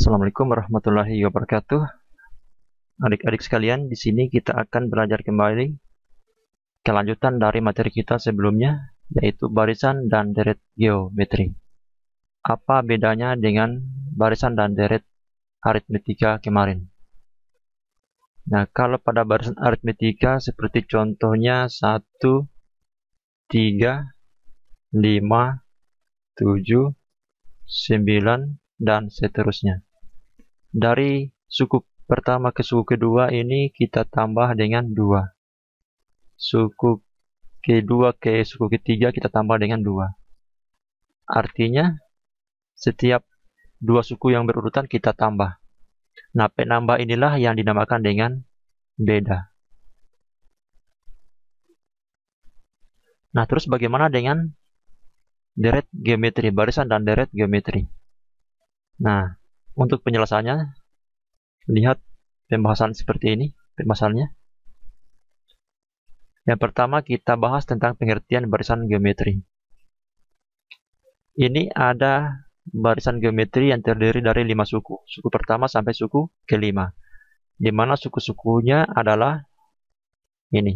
Assalamualaikum warahmatullahi wabarakatuh. Adik-adik sekalian, di sini kita akan belajar kembali kelanjutan dari materi kita sebelumnya, yaitu barisan dan deret geometri. Apa bedanya dengan barisan dan deret aritmetika kemarin? Nah, kalau pada barisan aritmetika seperti contohnya 1, 3, 5, 7, 9, dan seterusnya. Dari suku pertama ke suku kedua ini kita tambah dengan 2. Suku kedua ke suku ketiga kita tambah dengan 2. Artinya setiap 2 suku yang berurutan kita tambah. Nah, penambah inilah yang dinamakan dengan beda. Nah, terus bagaimana dengan deret geometri, barisan dan deret geometri? Nah, untuk penjelasannya, lihat pembahasan seperti ini, pembahasannya. Yang pertama kita bahas tentang pengertian barisan geometri. Ini ada barisan geometri yang terdiri dari 5 suku. Suku pertama sampai suku kelima. Di mana suku-sukunya adalah ini.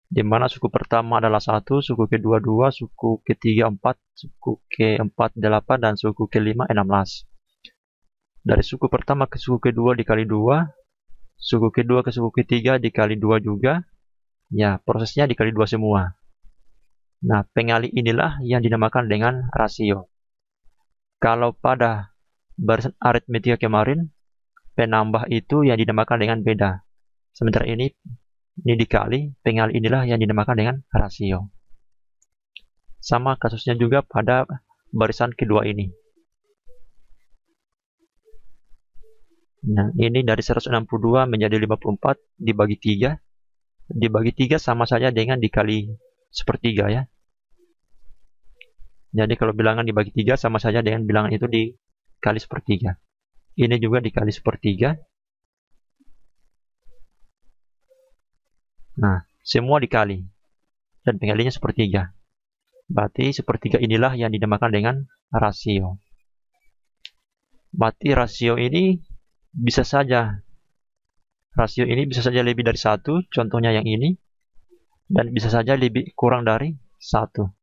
Di mana suku pertama adalah 1, suku kedua 2, suku ketiga 4, suku keempat 8, dan suku kelima 16. Dari suku pertama ke suku kedua dikali 2, suku kedua ke suku ketiga dikali 2 juga. Ya, prosesnya dikali 2 semua. Nah, pengali inilah yang dinamakan dengan rasio. Kalau pada barisan aritmetika kemarin, penambah itu yang dinamakan dengan beda. Sementara ini dikali, pengali inilah yang dinamakan dengan rasio. Sama kasusnya juga pada barisan kedua ini. Nah, ini dari 162 menjadi 54 dibagi 3. Dibagi 3 sama saja dengan dikali sepertiga ya. Jadi kalau bilangan dibagi 3 sama saja dengan bilangan itu dikali sepertiga. Ini juga dikali sepertiga. Nah, semua dikali. Dan pengalinya sepertiga. Berarti sepertiga inilah yang dinamakan dengan rasio. Berarti rasio ini bisa saja lebih dari 1, contohnya yang ini. Dan bisa saja lebih kurang dari 1.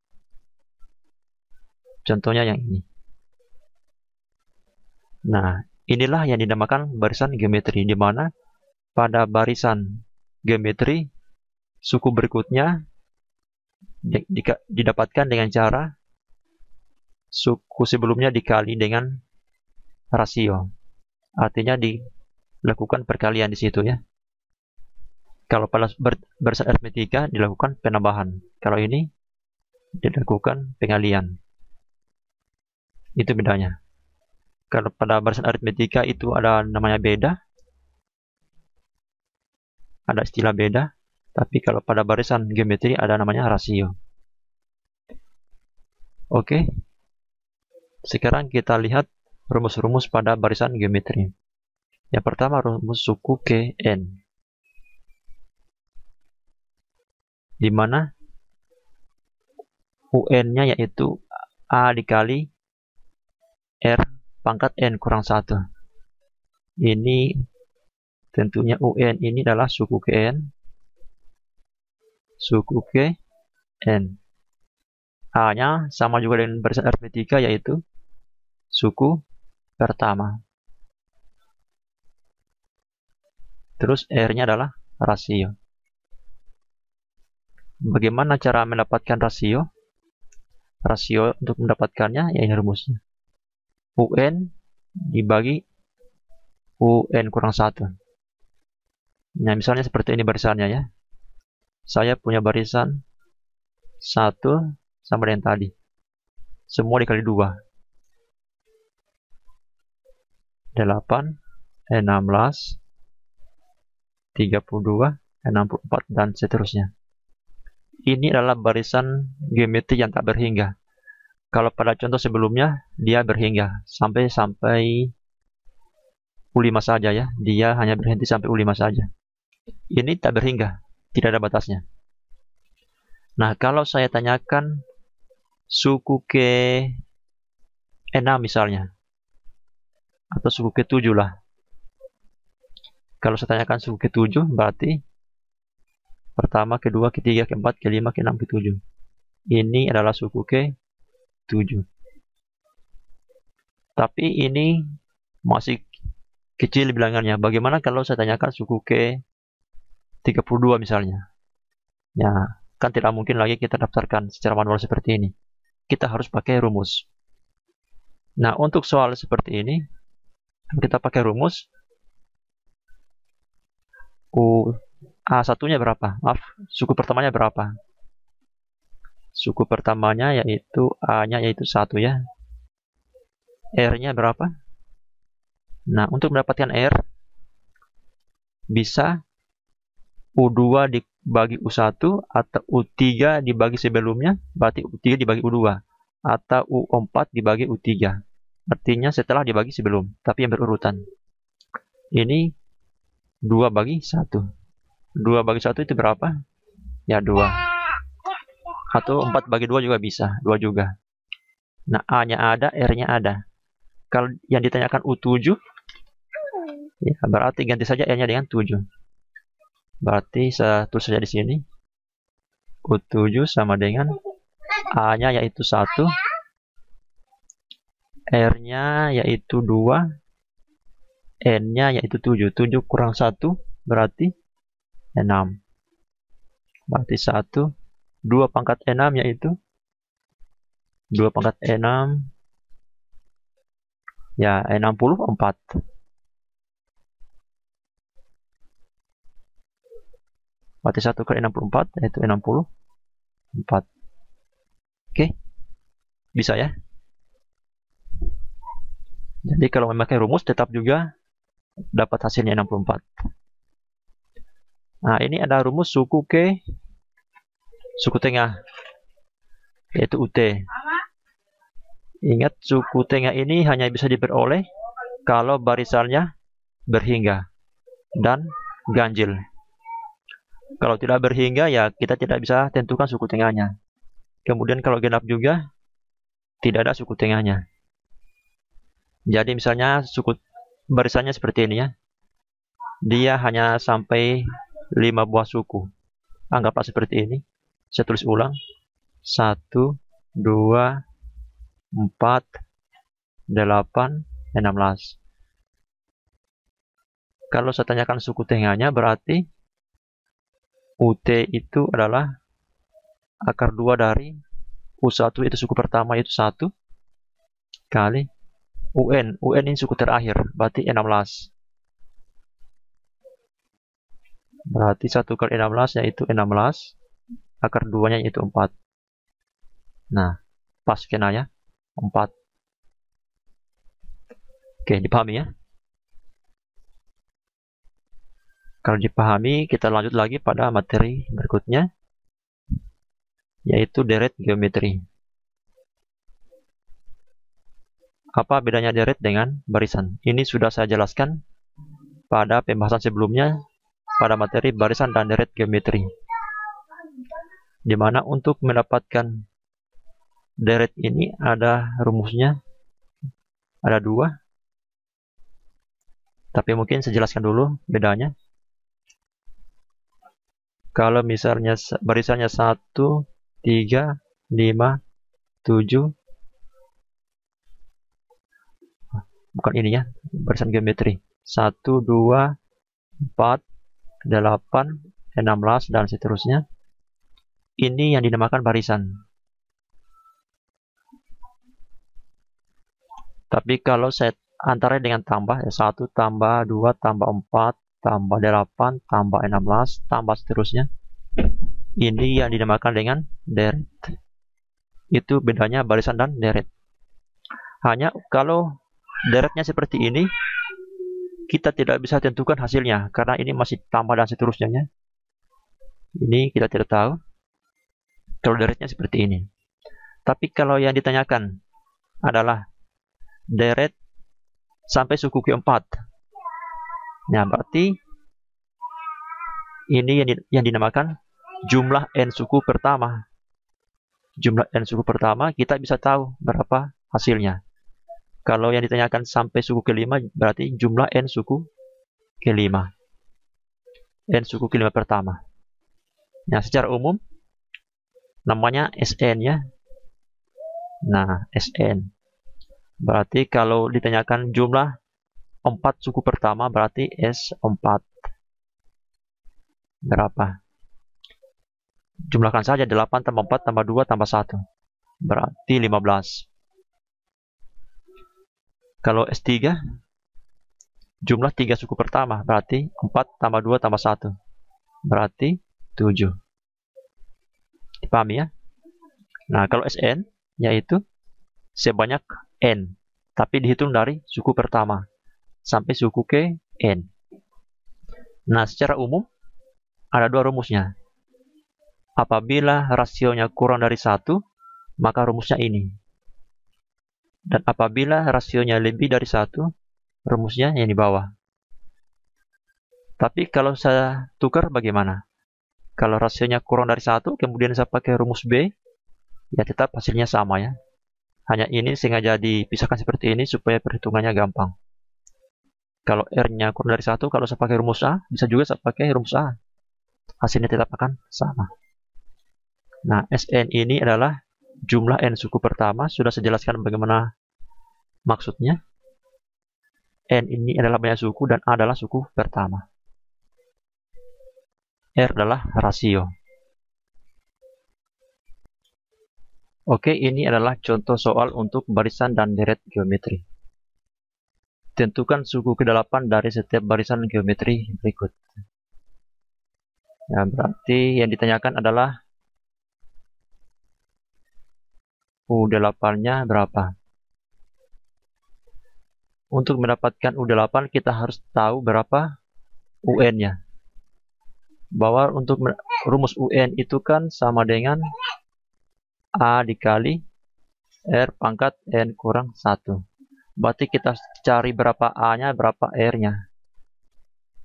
Contohnya yang ini. Nah, inilah yang dinamakan barisan geometri, di mana pada barisan geometri suku berikutnya didapatkan dengan cara suku sebelumnya dikali dengan rasio. Artinya dilakukan perkalian di situ ya. Kalau pada barisan aritmetika dilakukan penambahan. Kalau ini dilakukan pengalian. Itu bedanya. Kalau pada barisan aritmetika itu ada namanya beda. Ada istilah beda. Tapi kalau pada barisan geometri ada namanya rasio. Oke. Sekarang kita lihat rumus-rumus pada barisan geometri. Yang pertama rumus suku Kn. Di mana UN-nya yaitu A dikali R pangkat N kurang 1. Ini tentunya UN ini adalah suku Kn. Suku Kn. A-nya sama juga dengan barisan aritmetika yaitu suku pertama. Terus R-nya adalah rasio. Bagaimana cara mendapatkan rasio? Rasio untuk mendapatkannya ya ini rumusnya. UN dibagi UN kurang 1. Nah, misalnya seperti ini barisannya ya. Saya punya barisan 1 sama dengan tadi. Semua dikali 2. 8, 16, 32, 64, dan seterusnya. Ini adalah barisan geometri yang tak berhingga. Kalau pada contoh sebelumnya, dia berhingga sampai U5 saja ya. Dia hanya berhenti sampai U5 saja. Ini tak berhingga, tidak ada batasnya. Nah, kalau saya tanyakan suku 6 misalnya, atau suku ke-7 lah. Kalau saya tanyakan suku ke-7, berarti pertama, kedua, ketiga, keempat, kelima, keenam, ke-7. Ini adalah suku ke-7. Tapi ini masih kecil bilangannya. Bagaimana kalau saya tanyakan suku ke-32 misalnya? Ya, kan tidak mungkin lagi kita daftarkan secara manual seperti ini. Kita harus pakai rumus. Nah, untuk soal seperti ini, kita pakai rumus. A1-nya berapa? Maaf, suku pertamanya berapa? Suku pertamanya yaitu A-nya yaitu 1 ya. R-nya berapa? Nah, untuk mendapatkan R, bisa U2 dibagi U1 atau U3 dibagi sebelumnya, berarti U3 dibagi U2. Atau U4 dibagi U3. Artinya setelah dibagi sebelum, tapi yang berurutan. Ini 2 bagi 1. 2 bagi 1 itu berapa? Ya 2. Atau 4 bagi 2 juga bisa, 2 juga. Nah, A-nya ada, R-nya ada. Kalau yang ditanyakan U7, ya berarti ganti saja R-nya dengan 7. Berarti saya tulis saja di sini. U7 sama dengan A-nya yaitu 1. R-nya yaitu 2. N-nya yaitu 7. 7 kurang 1 berarti 6. Berarti 1. 2 pangkat 6 yaitu 2 pangkat 6. Ya, 64. Berarti 1 kali 64 yaitu 64. Oke. Bisa ya? Jadi kalau memakai rumus tetap juga dapat hasilnya 64. Nah, ini ada rumus suku tengah, yaitu UT. Ingat, suku tengah ini hanya bisa diperoleh kalau barisannya berhingga dan ganjil. Kalau tidak berhingga, ya kita tidak bisa tentukan suku tengahnya. Kemudian kalau genap juga, tidak ada suku tengahnya. Jadi misalnya barisannya seperti ini ya. Dia hanya sampai 5 buah suku. Anggaplah seperti ini. Saya tulis ulang. 1, 2, 4, 8, 16. Kalau saya tanyakan suku tengahnya, berarti UT itu adalah akar 2 dari U1 itu suku pertama itu 1 kali UN. UN ini suku terakhir, berarti 16. Berarti 1 kali 16 yaitu 16. Akar 2-nya yaitu 4. Nah, pas kena ya. 4. Oke, dipahami ya. Kalau dipahami, kita lanjut lagi pada materi berikutnya, yaitu deret geometri. Apa bedanya deret dengan barisan? Ini sudah saya jelaskan pada pembahasan sebelumnya pada materi barisan dan deret geometri. Dimana untuk mendapatkan deret ini ada rumusnya, ada 2. Tapi mungkin saya jelaskan dulu bedanya. Kalau misalnya barisannya 1, 3, 5, 7. Bukan ini ya, barisan geometri. 1, 2, 4, 8, 16, dan seterusnya. Ini yang dinamakan barisan. Tapi kalau saya antara dengan tambah, ya 1 tambah 2 tambah 4 tambah 8 tambah 16 tambah seterusnya, ini yang dinamakan dengan deret. Itu bedanya barisan dan deret. Hanya kalau deretnya seperti ini, kita tidak bisa tentukan hasilnya karena ini masih tambah dan seterusnya ya. Ini kita tidak tahu kalau deretnya seperti ini. Tapi kalau yang ditanyakan adalah deret sampai suku keempat, nah berarti ini yang dinamakan jumlah n suku pertama. Jumlah n suku pertama kita bisa tahu berapa hasilnya. Kalau yang ditanyakan sampai suku kelima, berarti jumlah n suku kelima. N suku kelima pertama. Nah, secara umum, namanya Sn ya. Nah, Sn. Berarti kalau ditanyakan jumlah 4 suku pertama, berarti S4. Berapa? Jumlahkan saja 8 tambah 4 tambah 2 tambah 1. Berarti 15. Kalau S3, jumlah 3 suku pertama, berarti 4 tambah 2 tambah 1. Berarti 7. Dipahami ya? Nah, kalau Sn, yaitu sebanyak N. Tapi dihitung dari suku pertama sampai suku ke N. Nah, secara umum, ada dua rumusnya. Apabila rasionya kurang dari 1, maka rumusnya ini. Dan apabila rasionya lebih dari 1, rumusnya yang di bawah. Tapi kalau saya tukar bagaimana? Kalau rasionya kurang dari 1, kemudian saya pakai rumus B, ya tetap hasilnya sama ya. Hanya ini sengaja dipisahkan seperti ini supaya perhitungannya gampang. Kalau R-nya kurang dari 1, kalau saya pakai rumus A, bisa juga saya pakai rumus A. Hasilnya tetap akan sama. Nah, Sn ini adalah jumlah N suku pertama. Sudah saya jelaskan bagaimana maksudnya. N ini adalah banyak suku dan A adalah suku pertama. R adalah rasio. Oke, ini adalah contoh soal untuk barisan dan deret geometri. Tentukan suku ke-8 dari setiap barisan geometri berikut. Ya, berarti yang ditanyakan adalah U8-nya berapa. Untuk mendapatkan U8, kita harus tahu berapa UN-nya. Bahwa untuk rumus UN itu kan sama dengan A dikali R pangkat N kurang 1. Berarti kita cari berapa A-nya, berapa R-nya.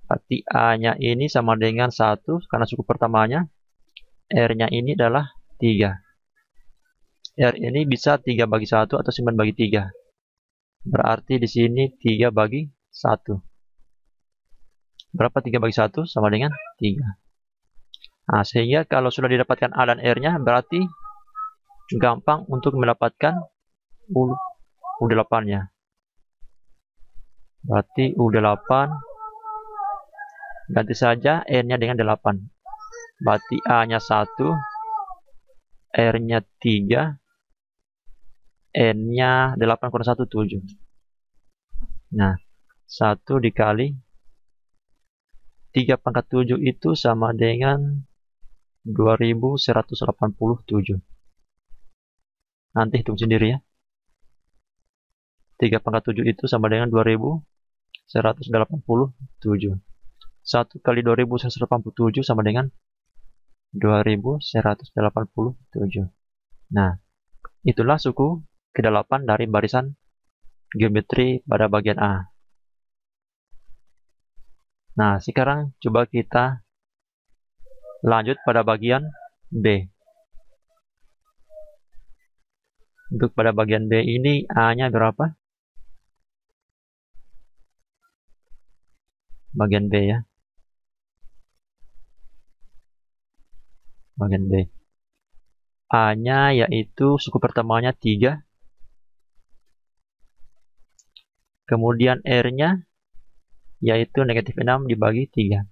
Berarti A-nya ini sama dengan 1, karena suku pertamanya. R-nya ini adalah 3. R ini bisa 3 bagi 1 atau 9 bagi 3. Berarti di sini 3 bagi 1. Berapa 3 bagi 1? Sama dengan 3. Nah, sehingga kalau sudah didapatkan A dan R-nya, berarti gampang untuk mendapatkan U8-nya. Berarti U8, ganti saja N-nya dengan 8. Berarti A-nya 1, R-nya 3, N-nya 8 kurang 1, 7. Nah, 1 dikali 3 pangkat 7 itu sama dengan 2187. Nanti hitung sendiri ya. 3 pangkat 7 itu sama dengan 2187. 1 kali 2187 sama dengan 2187. Nah, itulah suku ke-8 dari barisan geometri pada bagian A. Nah, sekarang coba kita lanjut pada bagian B. Untuk pada bagian B ini A-nya berapa? Bagian B ya. Bagian B. A-nya yaitu suku pertamanya 3. Kemudian R-nya yaitu negatif 6 dibagi 3.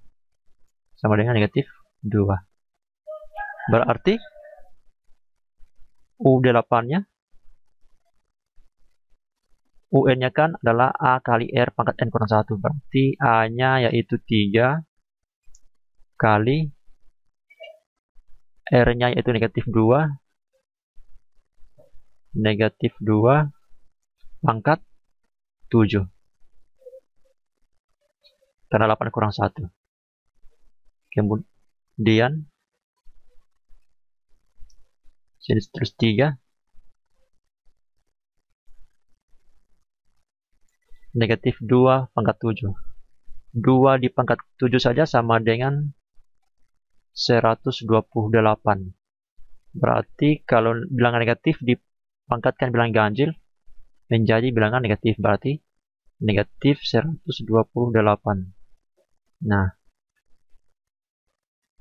Sama dengan negatif 2. Berarti U8-nya, UN-nya kan adalah A kali R pangkat N kurang 1. Berarti A-nya yaitu 3 kali R-nya yaitu negatif 2. Negatif 2 pangkat 7. Karena 8 kurang 1. Kemudian sini terus 3. Negatif 2 pangkat 7. 2 di pangkat 7 saja sama dengan 128. Berarti kalau bilangan negatif dipangkatkan bilangan ganjil, menjadi bilangan negatif, berarti negatif 128. Nah,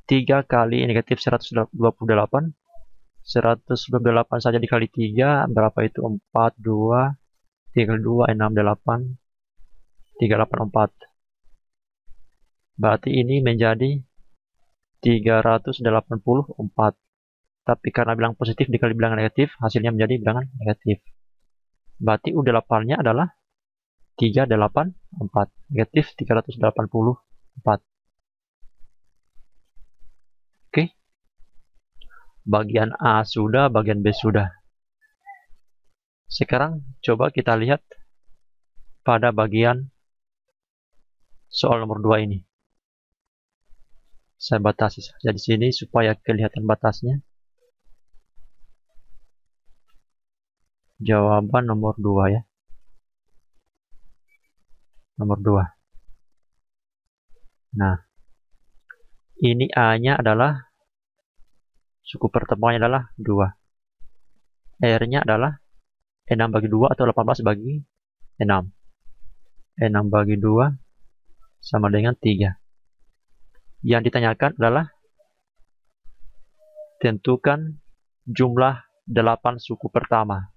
3 kali negatif 128, 128 saja dikali 3, berapa itu? 4, 2, 3 kali 2, 6, 8, 384. Berarti ini menjadi 384. Tapi karena bilang positif dikali bilangan negatif, hasilnya menjadi bilangan negatif. Berarti U8-nya adalah 384, negatif 384. Oke. Bagian A sudah, bagian B sudah. Sekarang coba kita lihat pada bagian soal nomor 2 ini. Saya batasi saja di sini supaya kelihatan batasnya. Jawaban nomor 2 ya. Nomor 2. Nah, ini A-nya adalah, suku pertemuannya adalah 2. R-nya adalah 6 bagi 2 atau 18 bagi 6. 6 bagi 2 sama dengan 3. Yang ditanyakan adalah tentukan jumlah 8 suku pertama.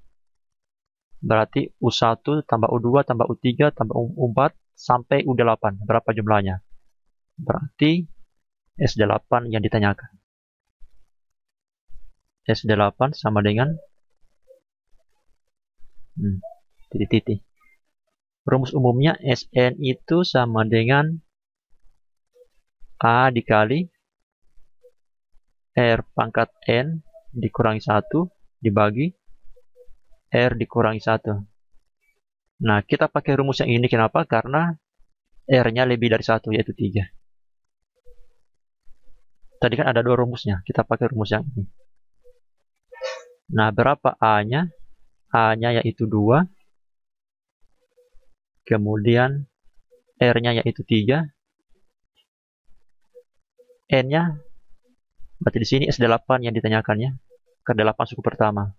Berarti U1 tambah U2 tambah U3 tambah U4 sampai U8. Berapa jumlahnya? Berarti S8 yang ditanyakan. S8 sama dengan titik-titik. Rumus umumnya Sn itu sama dengan A dikali R pangkat N dikurangi 1 dibagi R dikurangi 1. Nah, kita pakai rumus yang ini kenapa? Karena R-nya lebih dari 1, yaitu 3. Tadi kan ada 2 rumusnya, kita pakai rumus yang ini. Nah, berapa A-nya? A-nya yaitu 2. Kemudian R-nya yaitu 3. N-nya, berarti di sini S8 yang ditanyakannya. Ke-8 suku pertama.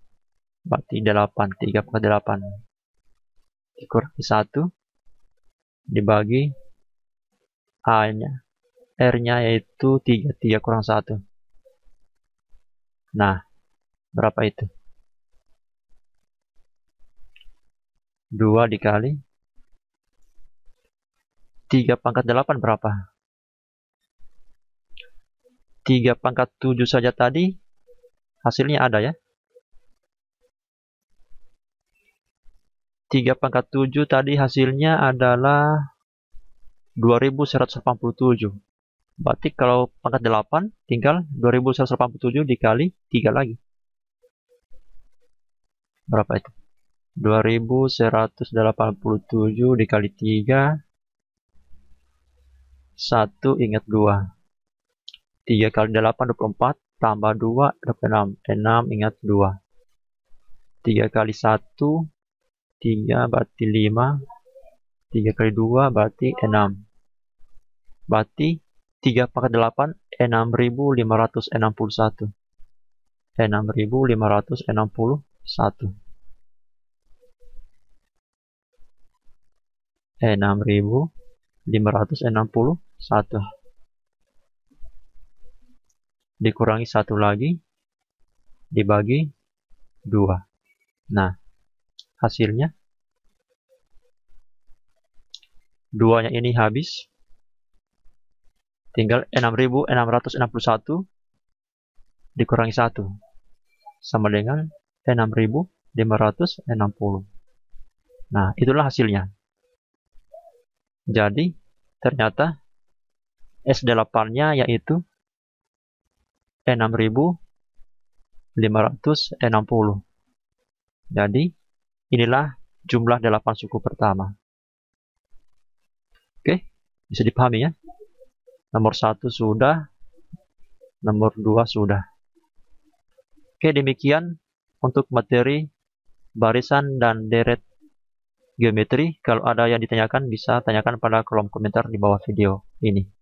Berarti 8, 3 pangkat 8. Dikurangi 1. Dibagi A-nya. R-nya yaitu 3. 3 kurang 1. Nah, berapa itu? 2 dikali 3 pangkat 8 berapa? 3 pangkat 7 saja tadi hasilnya ada ya. 3 pangkat 7 tadi hasilnya adalah 2187. Berarti kalau pangkat 8 tinggal 2187 dikali 3 lagi. Berapa itu? 2187 dikali 3. 1 ingat 2. 3 kali 8 24 tambah 2 26. 6 ingat 2. 3 kali 1 3 berarti 5. 3 kali 2 berarti 6. Berarti 3 pangkat 8 6561. 6561. 6561 dikurangi 1 lagi dibagi 2. Nah, hasilnya 2-nya ini habis. Tinggal 6661 dikurangi 1 sama dengan 6560. Nah, itulah hasilnya. Jadi, ternyata S8-nya yaitu 6560. Jadi, inilah jumlah 8 suku pertama. Oke, bisa dipahami ya. Nomor 1 sudah, nomor 2 sudah. Oke, demikian untuk materi barisan dan deret geometri. Kalau ada yang ditanyakan, bisa tanyakan pada kolom komentar di bawah video ini.